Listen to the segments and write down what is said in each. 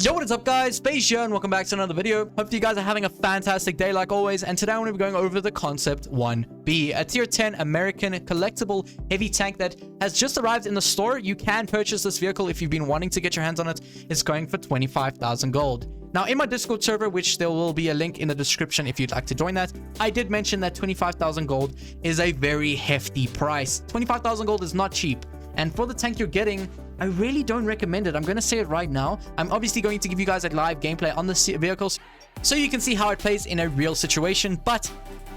Yo, what is up guys, Space here and welcome back to another video. Hope you guys are having a fantastic day like always, and today I'm going to be going over the CONCEPT-1B, a tier 10 American collectible heavy tank that has just arrived in the store. You can purchase this vehicle if you've been wanting to get your hands on it. It's going for 25,000 gold. Now, in my Discord server, which there will be a link in the description if you'd like to join that, I did mention that 25,000 gold is a very hefty price. 25,000 gold is not cheap, and for the tank you're getting, I really don't recommend it. I'm going to say it right now. I'm obviously going to give you guys a live gameplay on the vehicles so you can see how it plays in a real situation, but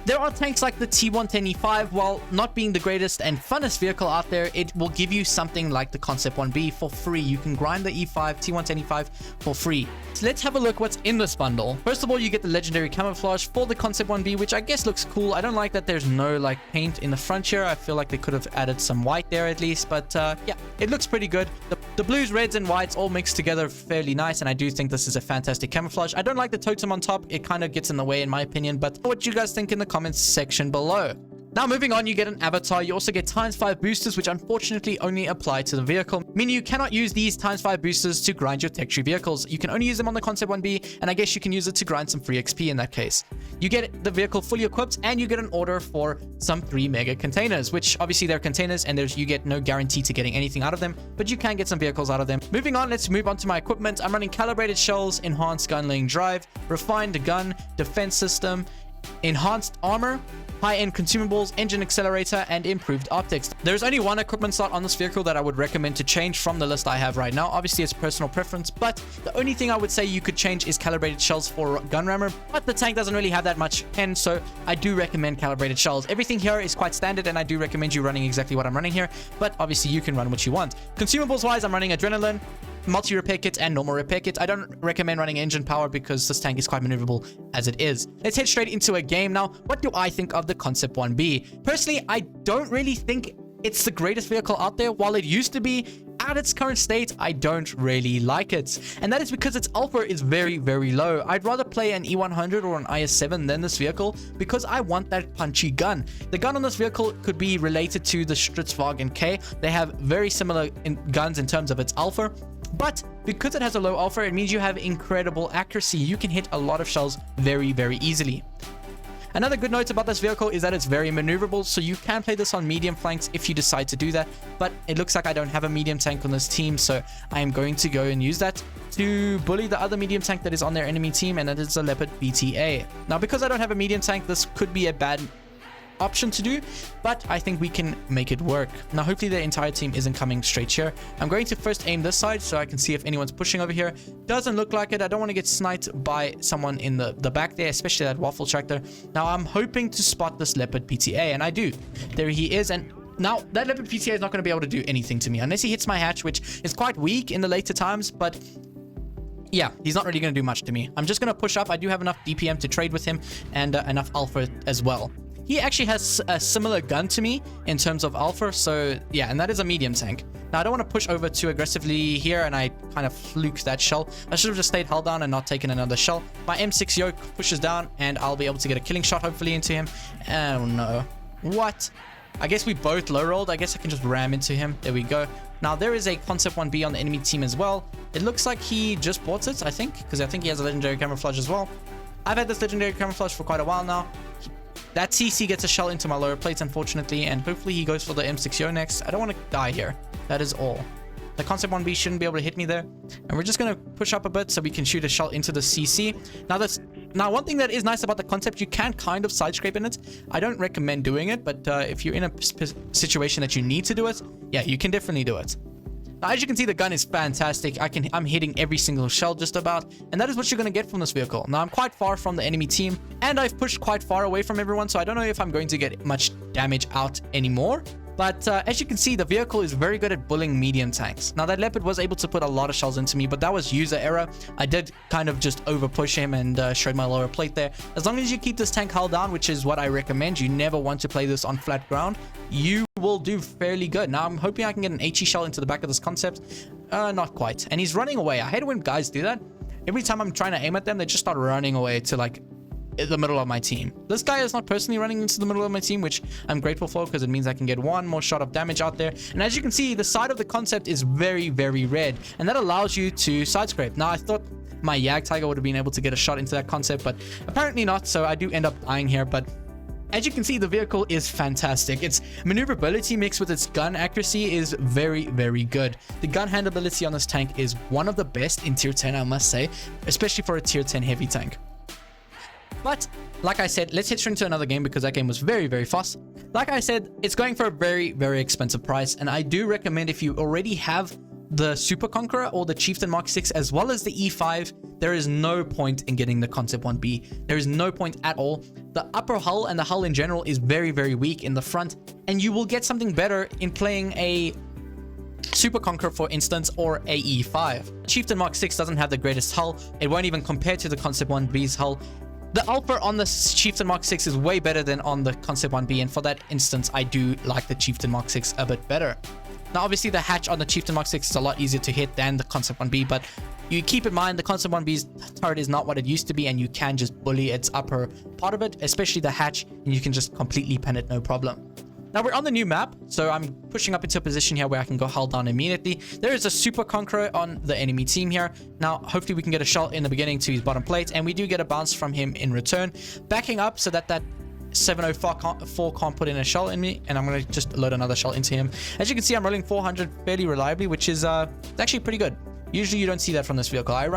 there are tanks like the T110E5. While not being the greatest and funnest vehicle out there, it will give you something like the CONCEPT-1B for free. You can grind the E5, T110E5 for free. So let's have a look what's in this bundle. First of all, you get the legendary camouflage for the CONCEPT-1B, which I guess looks cool. I don't like that there's no like paint in the front here. I feel like they could have added some white there at least, but yeah, it looks pretty good. The blues, reds, and whites all mixed together fairly nice, and I do think this is a fantastic camouflage. I don't like the totem on top. It kind of gets in the way in my opinion, but what you guys think in the comments section below. Now, moving on, you get an avatar. You also get ×5 boosters, which unfortunately only apply to the vehicle, meaning you cannot use these ×5 boosters to grind your tech tree vehicles. You can only use them on the CONCEPT-1B, and I guess you can use it to grind some free XP in that case. You get the vehicle fully equipped, and you get an order for some 3 mega containers, which obviously they're containers, and you get no guarantee to getting anything out of them, but you can get some vehicles out of them. Moving on, let's move on to my equipment. I'm running calibrated shells, enhanced gun laying drive, refined gun, defense system, enhanced armor, high-end consumables, engine accelerator, and improved optics. There's only one equipment slot on this vehicle that I would recommend to change from the list I have right now. Obviously, it's personal preference, but the only thing I would say you could change is calibrated shells for gun rammer, but the tank doesn't really have that much pen, so I do recommend calibrated shells. Everything here is quite standard, and I do recommend you running exactly what I'm running here, but obviously you can run what you want. Consumables-wise, I'm running adrenaline, multi-repair kit, and normal repair kit. I don't recommend running engine power because this tank is quite maneuverable as it is. Let's head straight into a game now. What do I think of the CONCEPT-1B? Personally, I don't really think it's the greatest vehicle out there. While it used to be, at its current state, I don't really like it. And that is because its alpha is very, very low. I'd rather play an E100 or an IS-7 than this vehicle because I want that punchy gun. The gun on this vehicle could be related to the Stritzwagen K. They have very similar guns in terms of its alpha. But because it has a low alpha, it means you have incredible accuracy. You can hit a lot of shells very, very easily. Another good note about this vehicle is that it's very maneuverable, so you can play this on medium flanks if you decide to do that. But it looks like I don't have a medium tank on this team, so I am going to go and use that to bully the other medium tank that is on their enemy team, and that is a Leopard BTA. Now, because I don't have a medium tank, this could be a bad option to do, but I think we can make it work. Now, hopefully the entire team isn't coming straight here. I'm going to first aim this side so I can see if anyone's pushing over here. Doesn't look like it. I don't want to get sniped by someone in the back there, especially that waffle tractor. Now, I'm hoping to spot this Leopard PTA, and I do. There he is, and now that Leopard PTA is not going to be able to do anything to me unless he hits my hatch, which is quite weak in the later times, but yeah, he's not really going to do much to me. I'm just going to push up. I do have enough DPM to trade with him and enough alpha as well. He actually has a similar gun to me in terms of alpha, so yeah, and that is a medium tank. Now, I don't want to push over too aggressively here, and I kind of fluked that shell. I should have just stayed held down and not taken another shell. My M6 yoke pushes down, and I'll be able to get a killing shot, hopefully, into him. Oh, no. What? I guess we both low-rolled. I guess I can just ram into him. There we go. Now, there is a CONCEPT-1B on the enemy team as well. It looks like he just bought it, I think, because I think he has a legendary camouflage as well. I've had this legendary camouflage for quite a while now. That CC gets a shell into my lower plates, unfortunately, and hopefully he goes for the M6O next. I don't want to die here. That is all. The CONCEPT-1B shouldn't be able to hit me there. And we're just going to push up a bit so we can shoot a shell into the CC. Now, one thing that is nice about the Concept, you can kind of side scrape in it. I don't recommend doing it, but if you're in a situation that you need to do it, yeah, you can definitely do it. Now, as you can see, the gun is fantastic. I'm hitting every single shell just about, and that is what you're going to get from this vehicle. Now, I'm quite far from the enemy team, and I've pushed quite far away from everyone, so I don't know if I'm going to get much damage out anymore. But as you can see, the vehicle is very good at bullying medium tanks. Now, that Leopard was able to put a lot of shells into me, but that was user error. I did kind of just over push him and showed my lower plate there. As long as you keep this tank held down, which is what I recommend, you never want to play this on flat ground, you will do fairly good. Now, I'm hoping I can get an HE shell into the back of this Concept. Not quite. And he's running away. I hate when guys do that. Every time I'm trying to aim at them, they just start running away to like the middle of my team. This guy is not personally running into the middle of my team, which I'm grateful for because it means I can get one more shot of damage out there. And as you can see, the side of the Concept is very, very red, and that allows you to side scrape. Now, I thought my Yag Tiger would have been able to get a shot into that Concept, but apparently not, so I do end up dying here. But as you can see, the vehicle is fantastic. Its maneuverability mixed with its gun accuracy is very, very good. The gun handleability on this tank is one of the best in tier 10, I must say, especially for a tier 10 heavy tank. But like I said, let's head straight into another game because that game was very, very fast. Like I said, it's going for a very, very expensive price, and I do recommend if you already have the Super Conqueror or the Chieftain Mark 6 as well as the E5, there is no point in getting the Concept-1B. There is no point at all. The upper hull and the hull in general is very, very weak in the front, and you will get something better in playing a Super Conqueror, for instance, or a E5. Chieftain Mark 6 doesn't have the greatest hull. It won't even compare to the Concept-1B's hull. The Alpha on the Chieftain Mark 6 is way better than on the Concept-1B, and for that instance, I do like the Chieftain Mark 6 a bit better. Now, obviously, the hatch on the Chieftain Mark 6 is a lot easier to hit than the Concept-1B, but you keep in mind the Concept-1B's turret is not what it used to be, and you can just bully its upper part of it, especially the hatch, and you can just completely pen it, no problem. Now, we're on the new map, so I'm pushing up into a position here where I can go hull down immediately. There is a Super Conqueror on the enemy team here. Now, hopefully we can get a shot in the beginning to his bottom plate, and we do get a bounce from him in return. Backing up so that 704 can't put in a shell in me, and I'm going to just load another shell into him. As you can see, I'm rolling 400 fairly reliably, which is actually pretty good. Usually you don't see that from this vehicle. I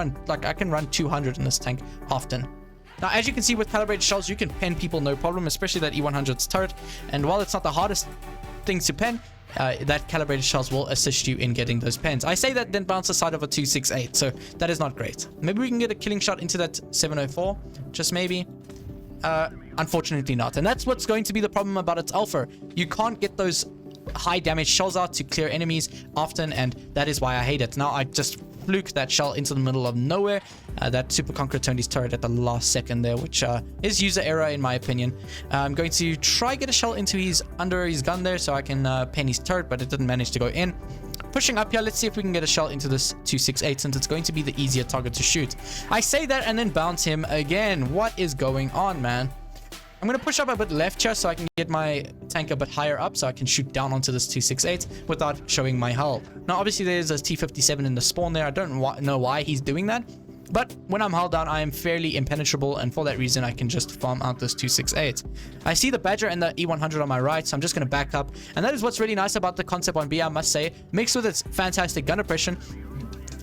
can run 200 in this tank often. Now, as you can see with calibrated shells, you can pen people no problem, especially that E100's turret. And while it's not the hardest thing to pen, that calibrated shells will assist you in getting those pens. I say that then bounce the side of a 268, so that is not great. Maybe we can get a killing shot into that 704, just maybe. Unfortunately not. And that's what's going to be the problem about its Alpha. You can't get those high damage shells out to clear enemies often, and that is why I hate it. Now, I just fluke that shell into the middle of nowhere. That Super Conqueror turned his turret at the last second there, which is user error in my opinion. I'm going to try get a shell into under his gun there so I can pen his turret, but it didn't manage to go in. Pushing up here, let's see if we can get a shell into this 268 since it's going to be the easier target to shoot. I say that and then bounce him again. What is going on, man? I'm going to push up a bit left here so I can get my tank a bit higher up so I can shoot down onto this 268 without showing my hull. Now, obviously, there's a T57 in the spawn there. I don't know why he's doing that. But when I'm hull down, I am fairly impenetrable, and for that reason, I can just farm out this 268. I see the Badger and the E100 on my right, so I'm just going to back up. And that is what's really nice about the Concept-1B, I must say. Mixed with its fantastic gun oppression,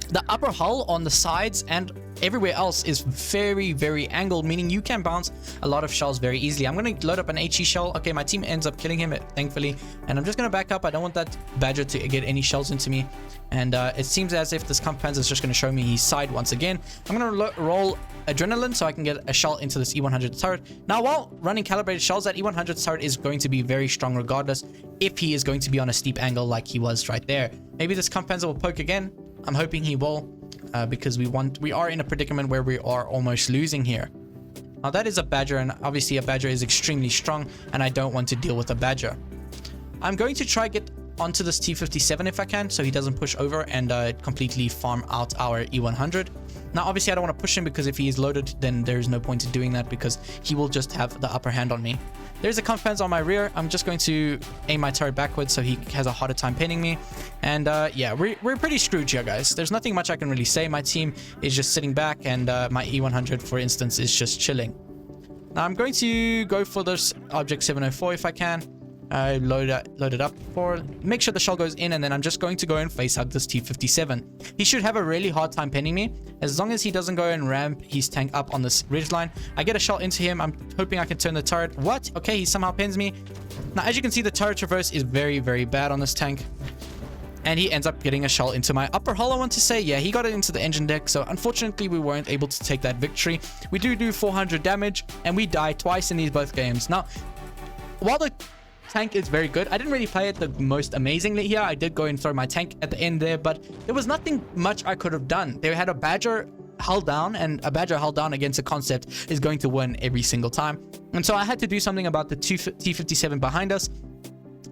the upper hull on the sides and everywhere else is very, very angled, meaning you can bounce a lot of shells very easily. I'm going to load up an HE shell. Okay, my team ends up killing him, thankfully. And I'm just going to back up. I don't want that Badger to get any shells into me. And it seems as if this Kampfpanzer is just going to show me his side once again. I'm going to roll Adrenaline so I can get a shell into this E100 turret. Now, while running calibrated shells, that E100 turret is going to be very strong regardless if he is going to be on a steep angle like he was right there. Maybe this Kampfpanzer will poke again. I'm hoping he will, because we are in a predicament where we are almost losing here. Now, that is a Badger, and obviously a Badger is extremely strong, and I don't want to deal with a Badger. I'm going to try get onto this T57 if I can, so he doesn't push over and completely farm out our E100. Now, obviously, I don't want to push him because if he is loaded, then there's no point in doing that because he will just have the upper hand on me. There's a Kampfpanzer on my rear. I'm just going to aim my turret backwards so he has a harder time pinning me. And yeah, we're pretty screwed here, guys. There's nothing much I can really say. My team is just sitting back, and my E100, for instance, is just chilling. Now, I'm going to go for this Object 704 if I can. Load it up for make sure the shell goes in, and then I'm just going to go and face hug this T57. He should have a really hard time pinning me as long as he doesn't go and ramp his tank up on this ridge line. I get a shot into him. I'm hoping I can turn the turret. What? Okay, he somehow pins me. Now, as you can see, the turret traverse is very, very bad on this tank, and he ends up getting a shell into my upper hull, I want to say. Yeah, he got it into the engine deck, so unfortunately we weren't able to take that victory. We do 400 damage, and we die twice in these both games. Now, while the tank is very good, I didn't really play it the most amazingly here. I did go and throw my tank at the end there, but there was nothing much I could have done. They had a Badger hull down, and a Badger hull down against a Concept is going to win every single time. And so I had to do something about the T57 behind us.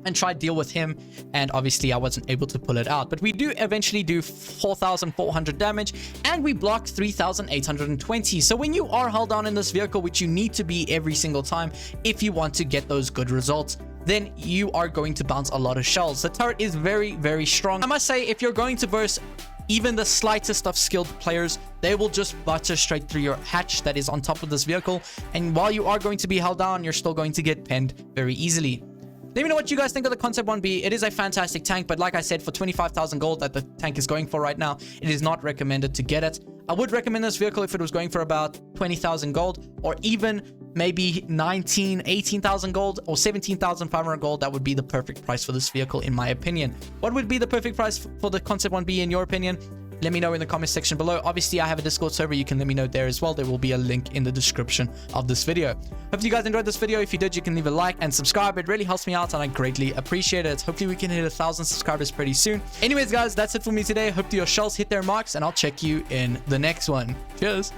and try deal with him, and obviously I wasn't able to pull it out. But we do eventually do 4,400 damage, and we block 3,820. So when you are held down in this vehicle, which you need to be every single time if you want to get those good results, then you are going to bounce a lot of shells. The turret is very, very strong. I must say, if you're going to verse even the slightest of skilled players, they will just butter straight through your hatch that is on top of this vehicle, and while you are going to be held down, you're still going to get penned very easily. Let me know what you guys think of the Concept-1B. It is a fantastic tank, but like I said, for 25,000 gold that the tank is going for right now, it is not recommended to get it. I would recommend this vehicle if it was going for about 20,000 gold, or even maybe 18,000 gold, or 17,500 gold. That would be the perfect price for this vehicle, in my opinion. What would be the perfect price for the Concept-1B in your opinion? Let me know in the comment section below. Obviously, I have a Discord server. You can let me know there as well. There will be a link in the description of this video. Hope you guys enjoyed this video. If you did, you can leave a like and subscribe. It really helps me out, and I greatly appreciate it. Hopefully, we can hit 1,000 subscribers pretty soon. Anyways, guys, that's it for me today. Hope your shells hit their marks, and I'll check you in the next one. Cheers.